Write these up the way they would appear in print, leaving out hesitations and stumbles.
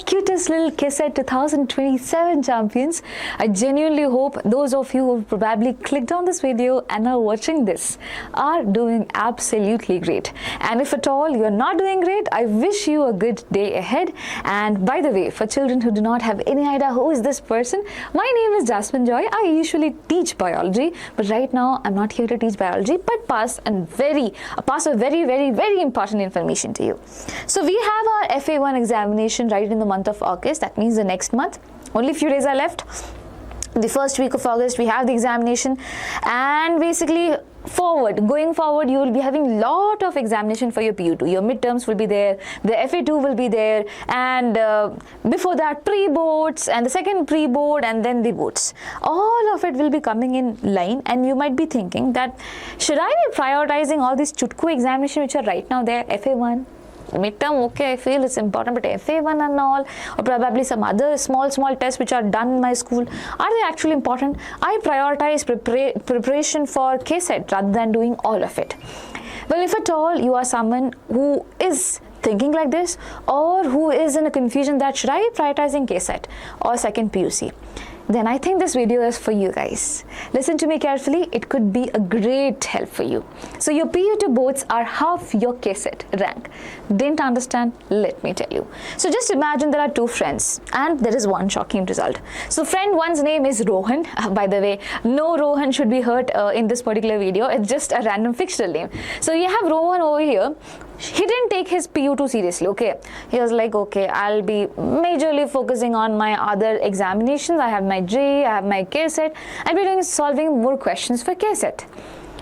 cutest little KCET 2027 champions. I genuinely hope those of you who probably clicked on this video and are watching this are doing absolutely great. And if at all you're not doing great, I wish you a good day ahead. And by the way, for children who do not have any idea who is this person, my name is Jasmine Joy. I usually teach biology, but right now I'm not here to teach biology, but pass a very important information to you. So we have our FA1 examination right in the month of August. That means the next month. Only a few days are left. The first week of August we have the examination, and basically going forward you will be having lot of examination for your PU2. Your midterms will be there, the FA2 will be there, and before that pre-boards and the second pre-board and then the boards. All of it will be coming in line, and you might be thinking that should I be prioritizing all these chutku examination which are right now there, FA1, midterm, okay, I feel it's important, but FA1 and all, or probably some other small tests which are done in my school, are they actually important? I prioritize preparation for KCET rather than doing all of it. Well, if at all you are someone who is thinking like this, or who is in a confusion that should I be prioritizing KCET or second PUC, then I think this video is for you guys. Listen to me carefully, it could be a great help for you. So your PU2 boards are half your KCET rank. Didn't understand? Let me tell you. So just imagine there are two friends and there is one shocking result. So friend one's name is Rohan. By the way, no Rohan should be hurt in this particular video. It's just a random fictional name. So you have Rohan over here. He didn't take his PU2 seriously, okay? He was like, okay, I'll be majorly focusing on my other examinations. I have my J, I have my KCET. I'll be doing solving more questions for KCET.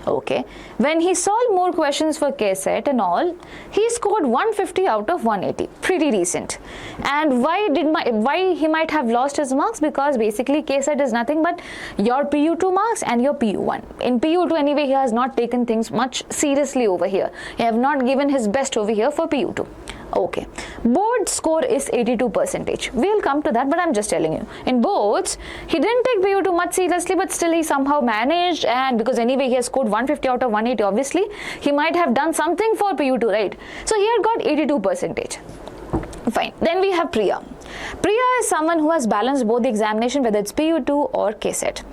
Okay, when he solved more questions for KCET and all, he scored 150 out of 180, pretty decent. And why he might have lost his marks? Because basically KCET is nothing but your PU2 marks and your PU1. In PU2 anyway, he has not taken things much seriously over here. He have not given his best over here for PU2. Okay, board score is 82%. We'll come to that, but I'm just telling you. In boards, he didn't take PU2 much seriously, but still he somehow managed, and because anyway he has scored 150 out of 180, obviously, he might have done something for PU2, right? So he had got 82%. Fine. Then we have Priya. Priya is someone who has balanced both the examination, whether it's PU2 or KCET,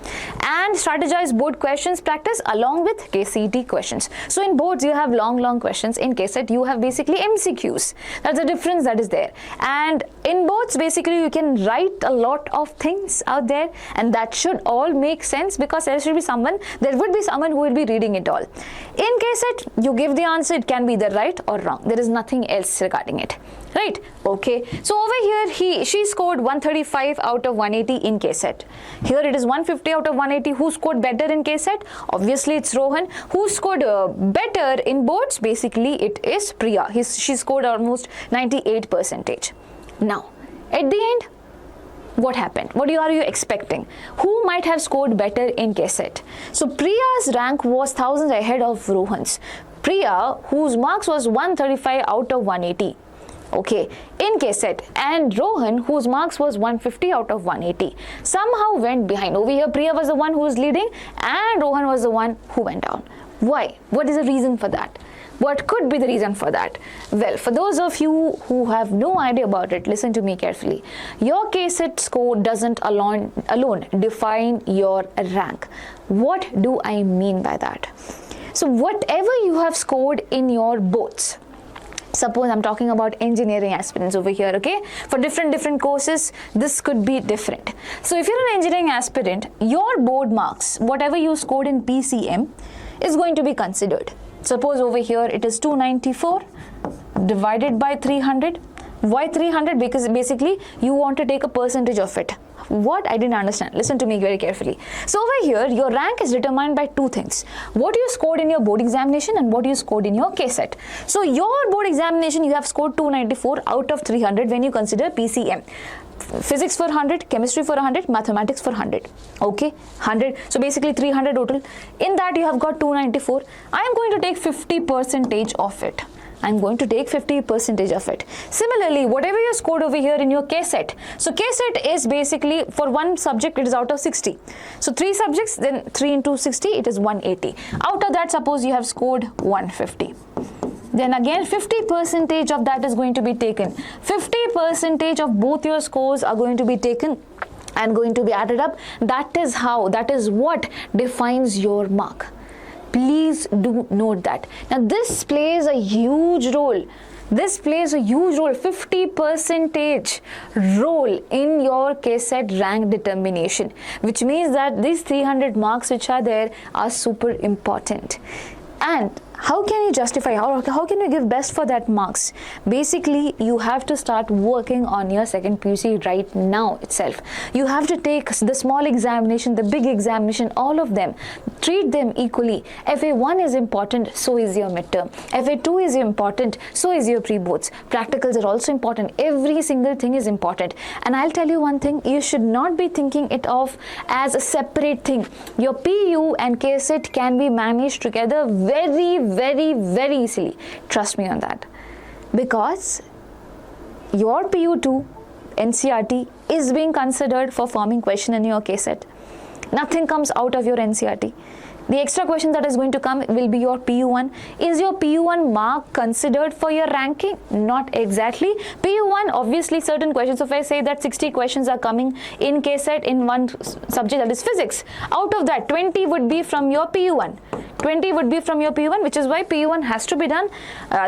and strategized board questions practice along with KCET questions. So in boards you have long questions. In KCET you have basically MCQs. That's the difference that is there. And in boards basically you can write a lot of things out there, and that should all make sense because there would be someone who will be reading it all. In KCET you give the answer, it can be either right or wrong. There is nothing else regarding it. Right? Okay. So over here she scored 135 out of 180 in KCET. Here it is 150 out of 180. Who scored better in KCET? Obviously it's Rohan. Who scored better in boards? Basically it is Priya. She scored almost 98%. Now, at the end, what happened? What are you expecting? Who might have scored better in KCET? So Priya's rank was thousands ahead of Rohan's. Priya, whose marks was 135 out of 180. Okay, in KCET, and Rohan, whose marks was 150 out of 180, somehow went behind. Over here, Priya was the one who was leading, and Rohan was the one who went down. Why? What is the reason for that? What could be the reason for that? Well, for those of you who have no idea about it, listen to me carefully. Your KCET score doesn't alone define your rank. What do I mean by that? So whatever you have scored in your boards, suppose I'm talking about engineering aspirants over here, okay? For different courses, this could be different. So if you're an engineering aspirant, your board marks, whatever you scored in PCM, is going to be considered. Suppose over here it is 294 divided by 300. Why 300? Because basically you want to take a percentage of it. What? I didn't understand. Listen to me very carefully. So over here, your rank is determined by two things. What you scored in your board examination and what you scored in your KCET. So your board examination, you have scored 294 out of 300 when you consider PCM. Physics for 100, chemistry for 100, mathematics for 100. Okay, 100. So basically 300 total. In that you have got 294. I am going to take 50% of it. I'm going to take 50% of it. Similarly, whatever you scored over here in your KCET. So KCET is basically for one subject it is out of 60. So 3 subjects, then 3 into 60 it is 180. Out of that, suppose you have scored 150. then again 50% of that is going to be taken. 50% of both your scores are going to be taken and going to be added up. That is what defines your mark. Please do note that. Now this plays a huge role. 50% role in your KCET rank determination, which means that these 300 marks which are there are super important. And how can you justify, how can you give best for that marks? Basically, you have to start working on your second PUC right now itself. You have to take the small examination, the big examination, all of them. Treat them equally. FA1 is important, so is your midterm. FA2 is important, so is your pre-boards. Practicals are also important. Every single thing is important. And I'll tell you one thing, you should not be thinking it of as a separate thing. Your PU and KCET can be managed together very easily. Trust me on that. Because your PU2 NCERT is being considered for forming question in your KCET. Nothing comes out of your NCERT. The extra question that is going to come will be your PU1. Is your PU1 mark considered for your ranking? Not exactly. PU1, obviously certain questions, if I say that 60 questions are coming in KCET in one subject, that is physics. Out of that, 20 would be from your PU1. 20 would be from your PU1, which is why PU1 has to be done.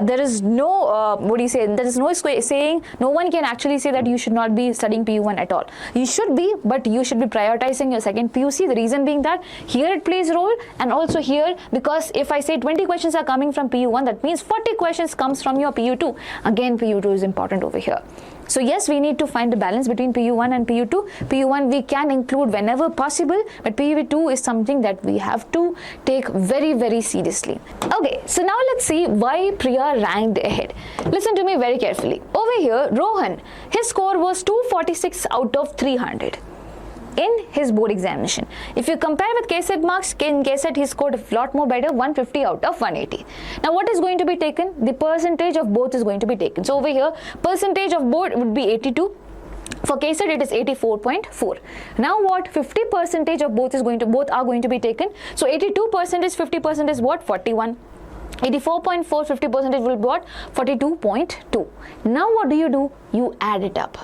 There is no, there is no saying, no one can actually say that you should not be studying PU1 at all. You should be, but you should be prioritizing your second PUC. The reason being that here it plays a role, and also here, because if I say 20 questions are coming from PU1, that means 40 questions comes from your PU2. Again, PU2 is important over here. So yes, we need to find a balance between PU1 and PU2. PU1 we can include whenever possible, but PU2 is something that we have to take very seriously. Okay, so now let's see why Priya ranked ahead. Listen to me very carefully. Over here, Rohan, his score was 246 out of 300. In his board examination. If you compare with KCET marks, in KCET he scored a lot more better, 150 out of 180. Now what is going to be taken? The percentage of both is going to be taken. So over here, percentage of both would be 82. For KCET it is 84.4. Now what? 50% of both are going to be taken. So 82%, 50% is what? 41. 84.4, 50% will be what? 42.2. Now what do? You add it up.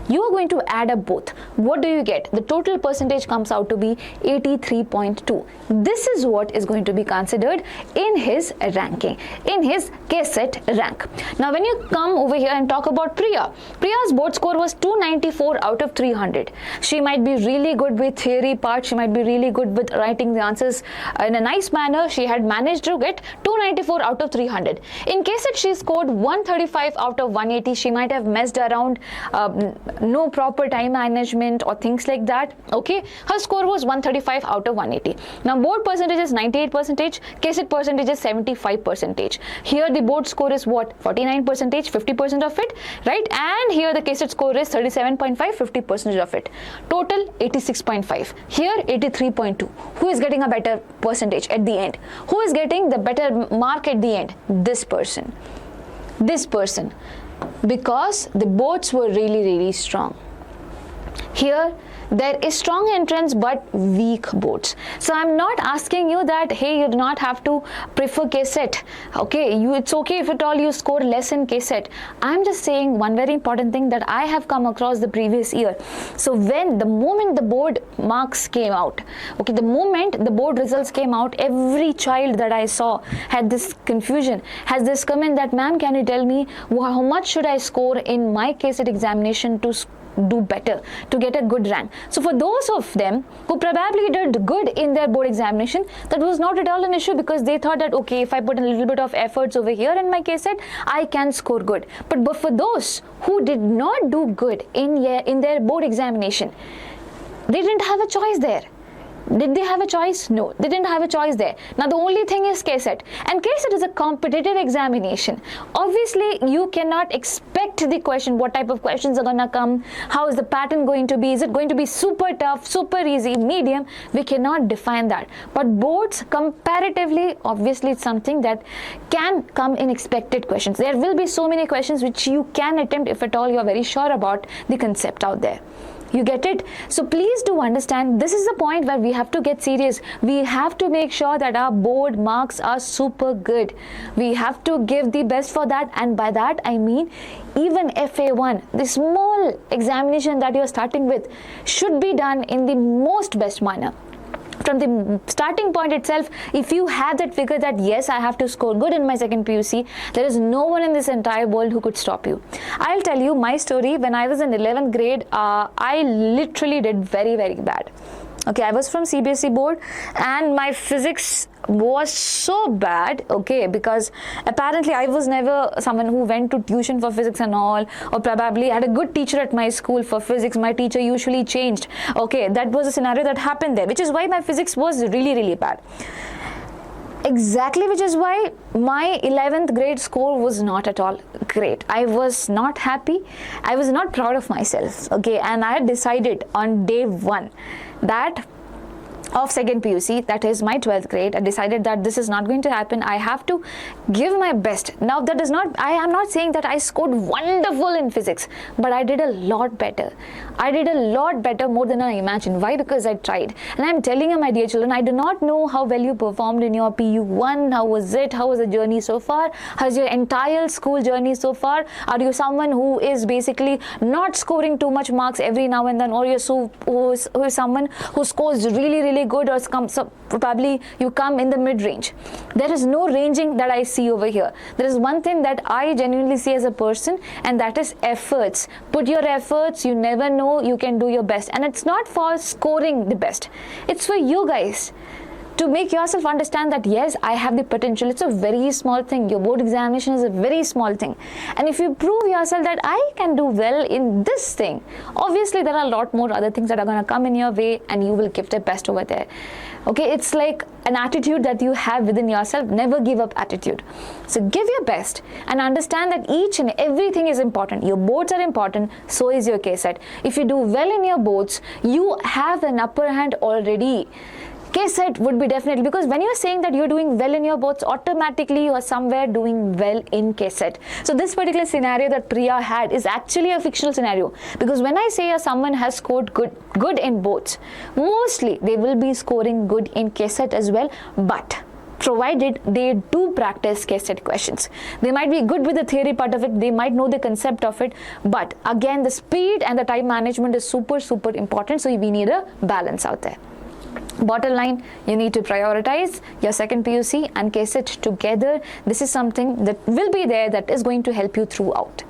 You are going to add up both. What do you get? The total percentage comes out to be 83.2. This is what is going to be considered in his ranking, in his KCET rank. Now when you come over here and talk about Priya, Priya's board score was 294 out of 300. She might be really good with theory part, she might be really good with writing the answers in a nice manner. She had managed to get 294 out of 300. In KCET she scored 135 out of 180. She might have messed around, no proper time management or things like that. Okay, her score was 135 out of 180. Now board percentage is 98%, KCET percentage is 75%. Here the board score is what? 49%, 50% of it, right? And here the KCET score is 37.5, 50% of it. Total 86.5. Here 83.2. Who is getting a better percentage at the end? Who is getting the better mark at the end? This person. Because the boards were really strong. Here there is strong entrance but weak boards. So I'm not asking you that hey, you do not have to prefer KCET. Okay, it's okay if at all you score less in KCET. I'm just saying one very important thing that I have come across the previous year. So the moment the board marks came out, okay, the moment the board results came out, every child that I saw had this confusion, has this comment that ma'am, can you tell me how much should I score in my KCET examination to do better, to get a good rank. So for those of them who probably did good in their board examination, that was not at all an issue, because they thought that okay, if I put a little bit of efforts over here in my KCET, I can score good. But for those who did not do good in their board examination, they didn't have a choice there. Did they have a choice? No, they didn't have a choice there. Now the only thing is KCET, and KCET is a competitive examination. Obviously you cannot expect the question, what type of questions are gonna come, how is the pattern going to be, is it going to be super tough, super easy, medium? We cannot define that. But boards, comparatively, obviously it's something that can come in expected questions. There will be so many questions which you can attempt if at all you are very sure about the concept out there. You get it? So please do understand, this is the point where we have to get serious. We have to make sure that our board marks are super good. We have to give the best for that, and by that I mean even FA1, the small examination that you're starting with, should be done in the most best manner. From the starting point itself, if you have that figure that yes, I have to score good in my second PUC, there is no one in this entire world who could stop you. I'll tell you my story. When I was in 11th grade, I literally did very, very bad. Okay, I was from CBSE board, and my physics was so bad, okay, because apparently I was never someone who went to tuition for physics and all, or probably had a good teacher at my school for physics. My teacher usually changed. Okay, that was a scenario that happened there, which is why my physics was really, really bad. Exactly, which is why my 11th grade score was not at all great. I was not happy. I was not proud of myself, okay, and I had decided on day one that of second PUC, that is my 12th grade, I decided that this is not going to happen. I have to give my best. Now that is not, I am not saying that I scored wonderful in physics, but I did a lot better. I did a lot better, more than I imagined. Why? Because I tried. And I'm telling you, my dear children, I do not know how well you performed in your PU1. How was it? How was the journey so far? How's your entire school journey so far? Are you someone who is basically not scoring too much marks every now and then, or you're who is someone who scores really, really good, or probably you come in the mid-range? There is no ranging that I see over here. There is one thing that I genuinely see as a person, and that is efforts. Put your efforts. You never know, you can do your best. And it's not for scoring the best. It's for you guys to make yourself understand that yes, I have the potential. It's a very small thing. Your board examination is a very small thing, and if you prove yourself that I can do well in this thing, obviously there are a lot more other things that are going to come in your way, and you will give the best over there. Okay, it's like an attitude that you have within yourself. Never give up attitude. So give your best and understand that each and everything is important. Your boards are important, so is your KCET. If you do well in your boards, you have an upper hand already. KCET would be definitely, because when you're saying that you're doing well in your boards, automatically you are somewhere doing well in KCET. So this particular scenario that Priya had is actually a fictional scenario, because when I say someone has scored good in boards, mostly they will be scoring good in KCET as well, but provided they do practice KCET questions. They might be good with the theory part of it, they might know the concept of it, but again, the speed and the time management is super, super important, so we need a balance out there. Bottom line, you need to prioritize your second PUC and KCET together. This is something that will be there, that is going to help you throughout.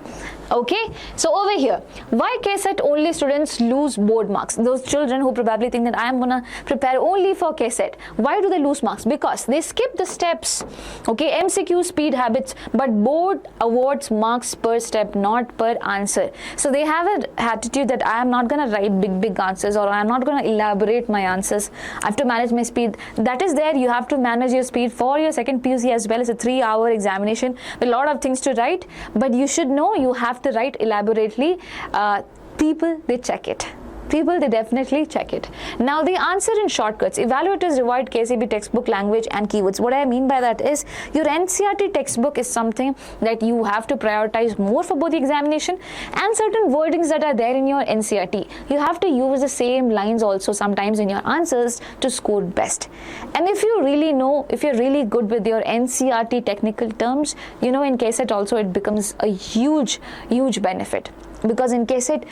Okay, so over here, why KCET only students lose board marks? Those children who probably think that I am gonna prepare only for KCET, why do they lose marks? Because they skip the steps. Okay, MCQ speed habits, but board awards marks per step, not per answer. So they have an attitude that I am not gonna write big answers, or I am not gonna elaborate my answers. I have to manage my speed. That is there. You have to manage your speed for your second PUC as well. As a 3-hour examination with a lot of things to write, but you should know you have to write elaborately. People, they check it. People, they definitely check it. Now, the answer in shortcuts. Evaluators divide KCB textbook, language and keywords. What I mean by that is, your NCERT textbook is something that you have to prioritize more for both the examination, and certain wordings that are there in your NCERT. You have to use the same lines also sometimes in your answers to score best. And if you really know, if you're really good with your NCERT technical terms, you know, in KCET also it becomes a huge benefit, because in KCET,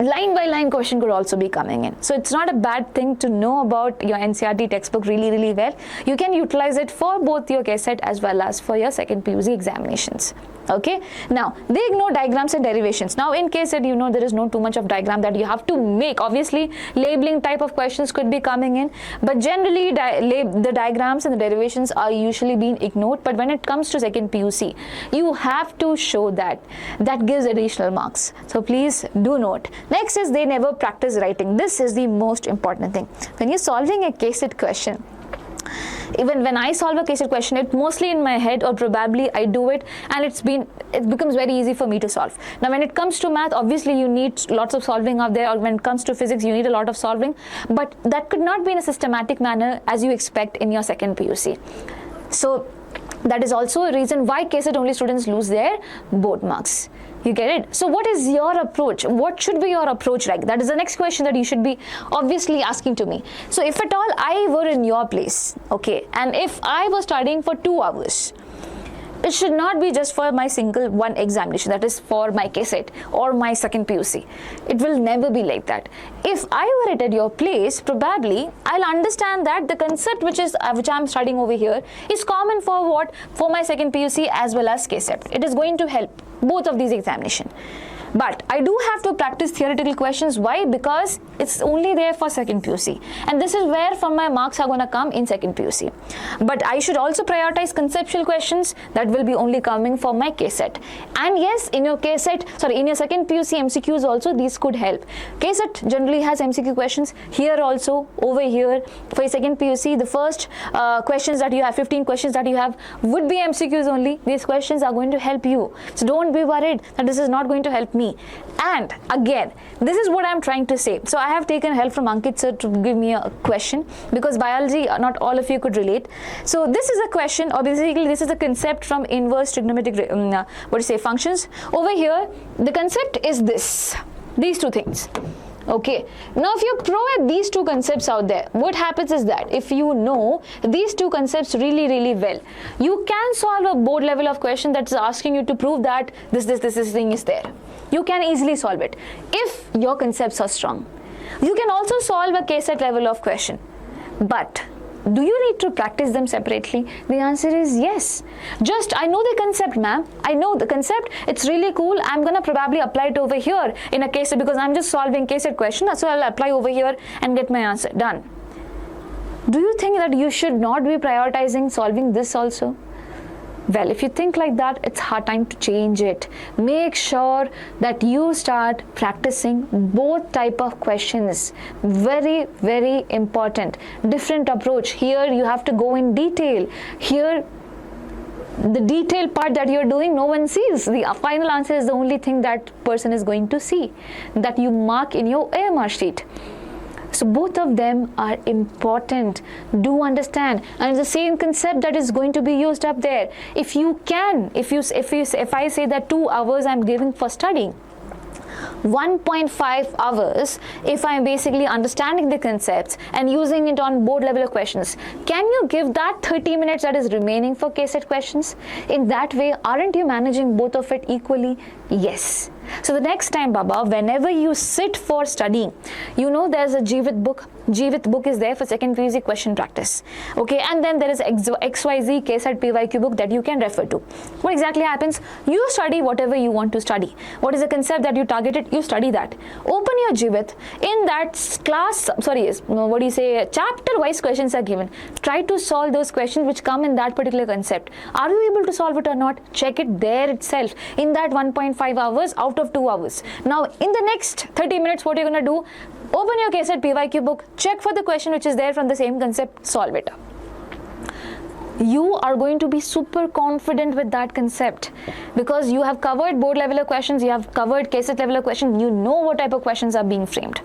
line by line question could also be coming in. So it's not a bad thing to know about your NCERT textbook really well. You can utilize it for both your KCET as well as for your second PUC examinations. Okay, now they ignore diagrams and derivations. Now in KCET, you know, there is no too much of diagram that you have to make. Obviously, labeling type of questions could be coming in, but generally the diagrams and the derivations are usually being ignored. But when it comes to second PUC, you have to show that. That gives additional marks. So please do note. Next is, they never practice writing. This is the most important thing. When you're solving a KCET question, even when I solve a KCET question, it's mostly in my head, or probably I do it and it becomes very easy for me to solve. Now when it comes to math, obviously you need lots of solving out there, or when it comes to physics, you need a lot of solving, but that could not be in a systematic manner as you expect in your second PUC. So that is also a reason why KCET only students lose their board marks. You get it? So what is your approach? What should be your approach like? That is the next question that you should be obviously asking to me. So if at all I were in your place, okay, and if I was studying for 2 hours, it should not be just for my single one examination, that is for my KCET or my second PUC. It will never be like that. If I were at your place, probably I'll understand that the concept which I'm studying over here is common for what? For my second PUC as well as KCET. It is going to help both of these examinations. But I do have to practice theoretical questions. Why? Because it's only there for second PUC. And this is where from my marks are going to come in second PUC. But I should also prioritize conceptual questions that will be only coming for my KCET. And yes, in your in your second PUC MCQs also, these could help. KCET generally has MCQ questions. Here also, over here, for your second PUC, the first questions that you have, 15 questions that you have, would be MCQs only. These questions are going to help you. So don't be worried that this is not going to help me. And again, this is what I'm trying to say. So I have taken help from Ankit sir to give me a question, because biology, not all of you could relate. So this is a question, or basically this is a concept from inverse trigonometric functions. Over here, the concept is these two things. Okay, now if you're pro at these two concepts out there, what happens is that if you know these two concepts really well, you can solve a board level of question that's asking you to prove that this thing is there. You can easily solve it if your concepts are strong. You can also solve a KCET level of question, but do you need to practice them separately? The answer is yes. Just, I know the concept, ma'am. I know the concept. It's really cool. I'm going to probably apply it over here in a KCET, because I'm just solving KCET question. So I'll apply over here and get my answer done. Do you think that you should not be prioritizing solving this also? Well, if you think like that, it's hard time to change it. Make sure that you start practicing both type of questions. Very important. Different approach. Here you have to go in detail. Here, the detailed part that you're doing, no one sees. The final answer is the only thing that person is going to see, that you mark in your AMR sheet. So both of them are important. Do understand, and the same concept that is going to be used up there. If I say that 2 hours I'm giving for studying, 1.5 hours if I'm basically understanding the concepts and using it on board level of questions. Can you give that 30 minutes that is remaining for KCET questions? In that way, aren't you managing both of it equally? Yes. So the next time, Baba, whenever you sit for studying, you know there's a GWIT book. GWIT book is there for second PUC question practice. Okay, and then there is XYZ KCET PYQ book that you can refer to. What exactly happens? You study whatever you want to study. What is the concept that you targeted? You study that. Open your GWIT. In that chapter-wise questions are given. Try to solve those questions which come in that particular concept. Are you able to solve it or not? Check it there itself in that 1.5 hours out of 2 hours. Now, in the next 30 minutes, what you're going to do? Open your KCET PYQ book, check for the question which is there from the same concept, solve it. You are going to be super confident with that concept, because you have covered board level of questions, you have covered KCET level of questions, you know what type of questions are being framed.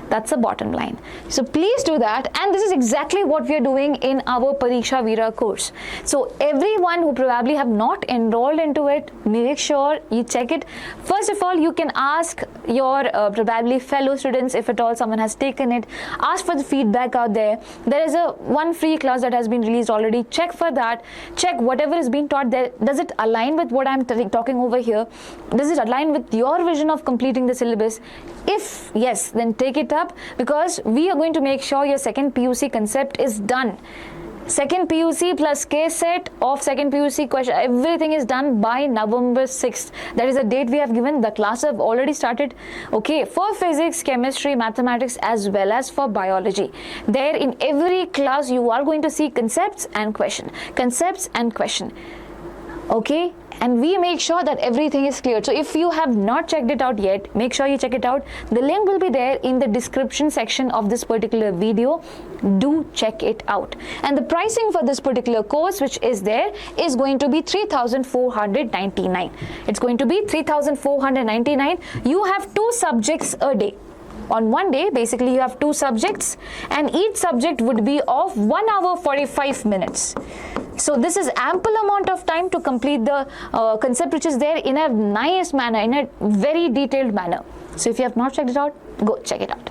That's the bottom line. So please do that, and this is exactly what we are doing in our Pariksha Veera course. So everyone who probably have not enrolled into it, make sure you check it. First of all, you can ask your probably fellow students, if at all someone has taken it, ask for the feedback out there. There is one free class that has been released already. Check for that. Check whatever is being taught there. Does it align with what I'm talking over here? Does it align with your vision of completing the syllabus? If yes, then take it up, because we are going to make sure your second PUC concept is done. Second PUC plus KCET of second PUC question, everything is done by November 6th. That is the date we have given. The classes have already started. Okay, for physics, chemistry, mathematics, as well as for biology. There in every class you are going to see concepts and question. Concepts and question. Okay, and we make sure that everything is clear. So if you have not checked it out yet, make sure you check it out. The link will be there in the description section of this particular video. Do check it out. And the pricing for this particular course which is there is going to be 3,499. It's going to be 3,499. You have 2 subjects a day. On one day, basically you have 2 subjects, and each subject would be of 1 hour 45 minutes. So this is ample amount of time to complete the concept which is there in a nice manner, in a very detailed manner. So if you have not checked it out, go check it out.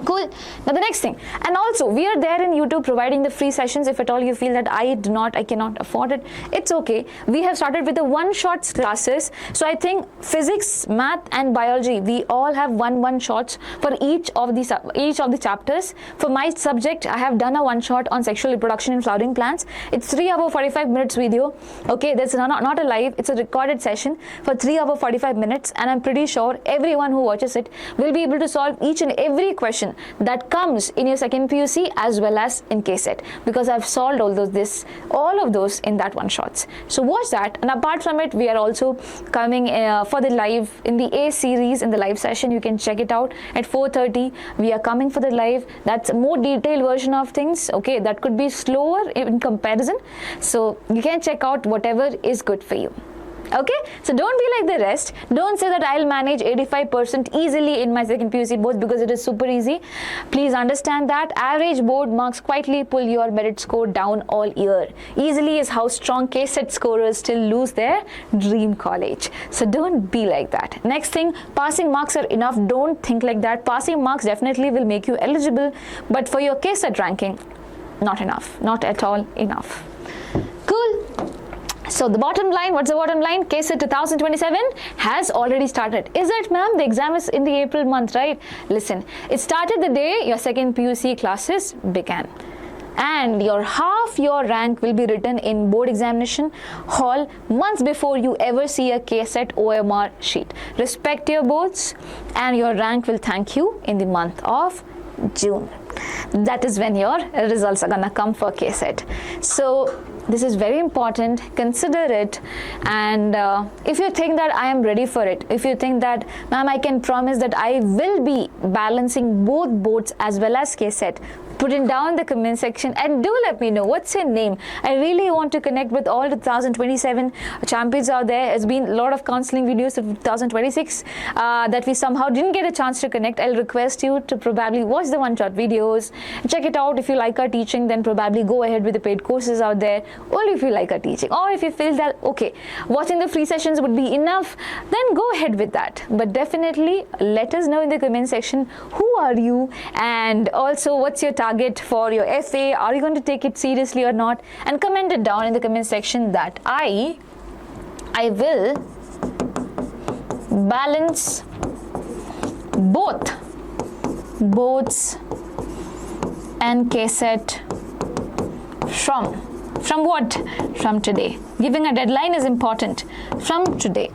Cool. Now the next thing, and also we are there in YouTube providing the free sessions. If at all you feel that I cannot afford it, it's okay. We have started with the one-shot classes. So I think physics, math and biology, we all have one shots for each of the chapters. For my subject, I have done a one-shot on sexual reproduction in flowering plants. It's 3 hour 45 minutes video. Okay, that's not a live, it's a recorded session for 3 hour 45 minutes, and I'm pretty sure everyone who watches it will be able to solve each and every question that comes in your second PUC as well as in KCET, because I've solved all of those in that one shots. So watch that. And apart from it, we are also coming for the live in the A series, in the live session. You can check it out at 4:30. We are coming for the live. That's a more detailed version of things. Okay, that could be slower in comparison. So you can check out whatever is good for you. Okay, so don't be like the rest. Don't say that I'll manage 85% easily in my second PUC board because it is super easy. Please understand that average board marks quietly pull your merit score down all year. Easily is how strong KCET scorers still lose their dream college. So don't be like that. Next thing, passing marks are enough. Don't think like that. Passing marks definitely will make you eligible, but for your KCET ranking, not enough. Not at all enough. Cool. So the bottom line, what's the bottom line? KCET 2027 has already started. Is it, ma'am? The exam is in the April month, right? Listen, it started the day your second PUC classes began. And half your rank will be written in board examination hall months before you ever see a KCET OMR sheet. Respect your boards, and your rank will thank you in the month of June. That is when your results are gonna come for KCET. So this is very important. Consider it. And if you think that I am ready for it, if you think that, ma'am, I can promise that I will be balancing both boards as well as KCET, put it down in the comment section and do let me know what's your name. I really want to connect with all the 2027 champions out there. There's been a lot of counseling videos of 2026 that we somehow didn't get a chance to connect. I'll request you to probably watch the one-shot videos, check it out. If you like our teaching, then probably go ahead with the paid courses out there. Only if you like our teaching, or if you feel that okay, watching the free sessions would be enough, then go ahead with that. But definitely let us know in the comment section who are you, and also what's your target for your FA. Are you going to take it seriously or not? And comment it down in the comment section that I will balance both boards and KCET from what? From today. Giving a deadline is important. From today.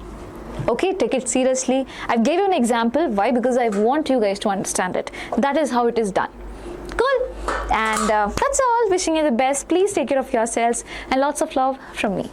Okay, take it seriously. I've gave you an example. Why? Because I want you guys to understand it. That is how it is done. Cool. And that's all. Wishing you the best. Please take care of yourselves, and lots of love from me.